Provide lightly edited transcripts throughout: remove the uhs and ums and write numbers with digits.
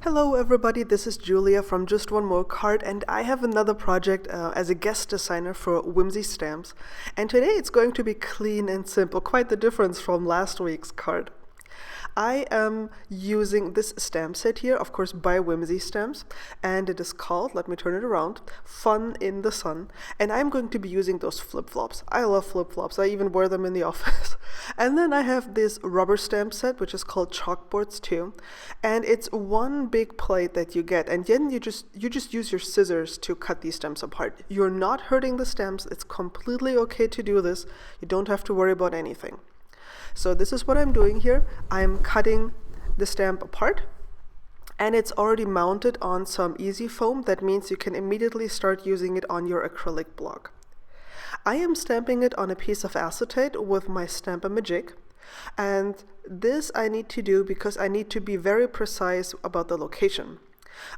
Hello everybody, this is Julia from Just One More Card, and I have another project as a guest designer for Whimsy Stamps. And today it's going to be clean and simple, quite the difference from last week's card. I am using this stamp set here, of course by Whimsy Stamps, and it is called, let me turn it around, Fun in the Sun. And I'm going to be using those flip-flops. I love flip-flops, I even wear them in the office. And then I have this rubber stamp set, which is called Chalkboards too. And it's one big plate that you get, and then you just use your scissors to cut these stamps apart. You're not hurting the stamps, it's completely okay to do this. You don't have to worry about anything. So this is what I'm doing here. I'm cutting the stamp apart, and it's already mounted on some easy foam. That means you can immediately start using it on your acrylic block. I am stamping it on a piece of acetate with my Stamp-A-Magic, and this I need to do because I need to be very precise about the location.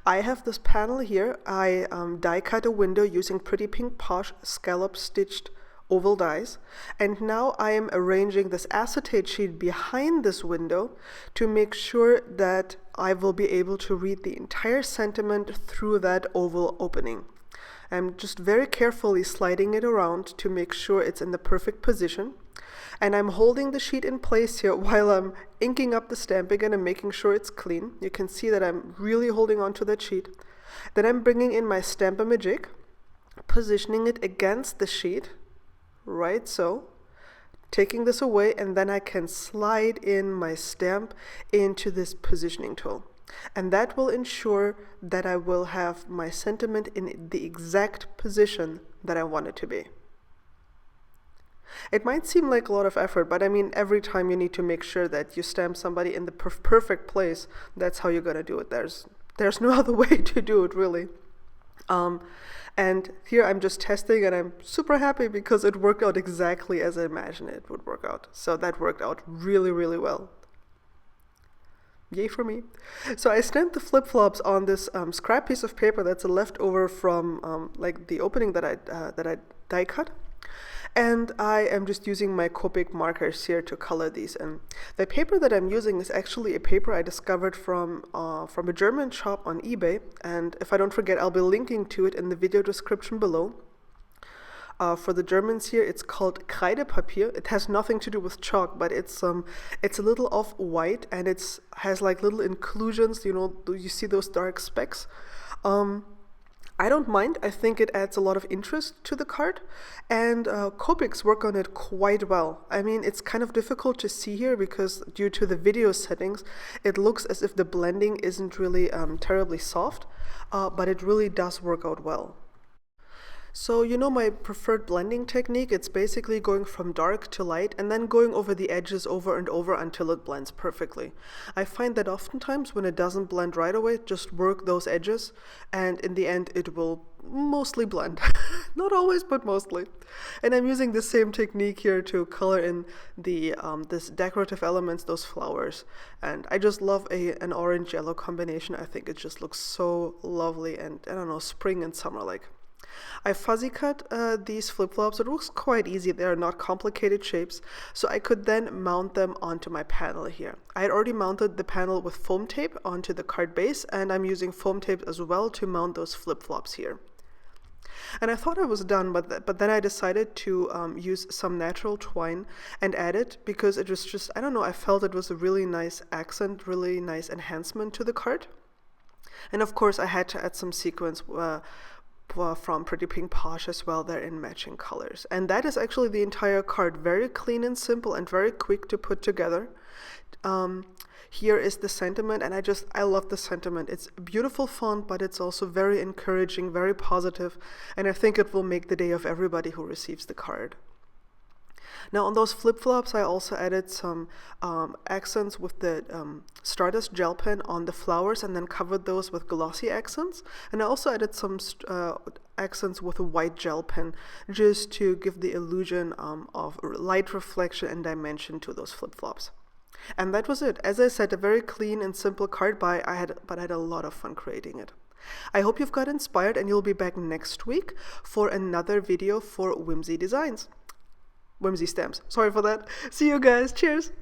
I have this panel here. I die cut a window using Pretty Pink Posh scallop stitched oval dies, and now I am arranging this acetate sheet behind this window to make sure that I will be able to read the entire sentiment through that oval opening. I'm just very carefully sliding it around to make sure it's in the perfect position, and I'm holding the sheet in place here while I'm inking up the stamp again and making sure it's clean. You can see that I'm really holding on to that sheet. Then I'm bringing in my Stamp-A-Magic, positioning it against the sheet, right so, taking this away, and then I can slide in my stamp into this positioning tool. And that will ensure that I will have my sentiment in the exact position that I want it to be. It might seem like a lot of effort, but I mean, every time you need to make sure that you stamp somebody in the perfect place, that's how you're gonna do it. There's no other way to do it, really. And here I'm just testing, and I'm super happy because it worked out exactly as I imagined it would work out. So that worked out really, really well. Yay for me. So I stamped the flip-flops on this scrap piece of paper that's a leftover from like the opening that I die cut. And I am just using my Copic markers here to color these. And the paper that I'm using is actually a paper I discovered from a German shop on eBay. And if I don't forget, I'll be linking to it in the video description below. For the Germans here, it's called Kreidepapier. It has nothing to do with chalk, but it's a little off-white, and has like little inclusions. You know, you see those dark specks. I don't mind. I think it adds a lot of interest to the card, and Copics work on it quite well. I mean, it's kind of difficult to see here because due to the video settings, it looks as if the blending isn't really terribly soft, but it really does work out well. So you know my preferred blending technique, it's basically going from dark to light and then going over the edges over and over until it blends perfectly. I find that oftentimes when it doesn't blend right away, just work those edges, and in the end it will mostly blend. Not always, but mostly. And I'm using the same technique here to color in the this decorative elements, those flowers. And I just love an orange-yellow combination. I think it just looks so lovely, and I don't know, spring and summer like. I fuzzy cut these flip-flops. It looks quite easy. They are not complicated shapes, so I could then mount them onto my panel here. I had already mounted the panel with foam tape onto the card base, and I'm using foam tape as well to mount those flip-flops here. And I thought I was done, but then I decided to use some natural twine and add it because it was just, I don't know, I felt it was a really nice accent, really nice enhancement to the card. And of course I had to add some sequins from Pretty Pink Posh as well. They're in matching colors, and that is actually the entire card. Very clean and simple and very quick to put together. Here is the sentiment, and I love the sentiment. It's a beautiful font, but it's also very encouraging, very positive, and I think it will make the day of everybody who receives the card. Now on those flip-flops I also added some accents with the Stardust gel pen on the flowers, and then covered those with glossy accents. And I also added some accents with a white gel pen just to give the illusion of light reflection and dimension to those flip-flops. And that was it. As I said, a very clean and simple card, but I had a lot of fun creating it. I hope you've got inspired, and you'll be back next week for another video for Whimsy Stamps. Sorry for that. See you guys. Cheers.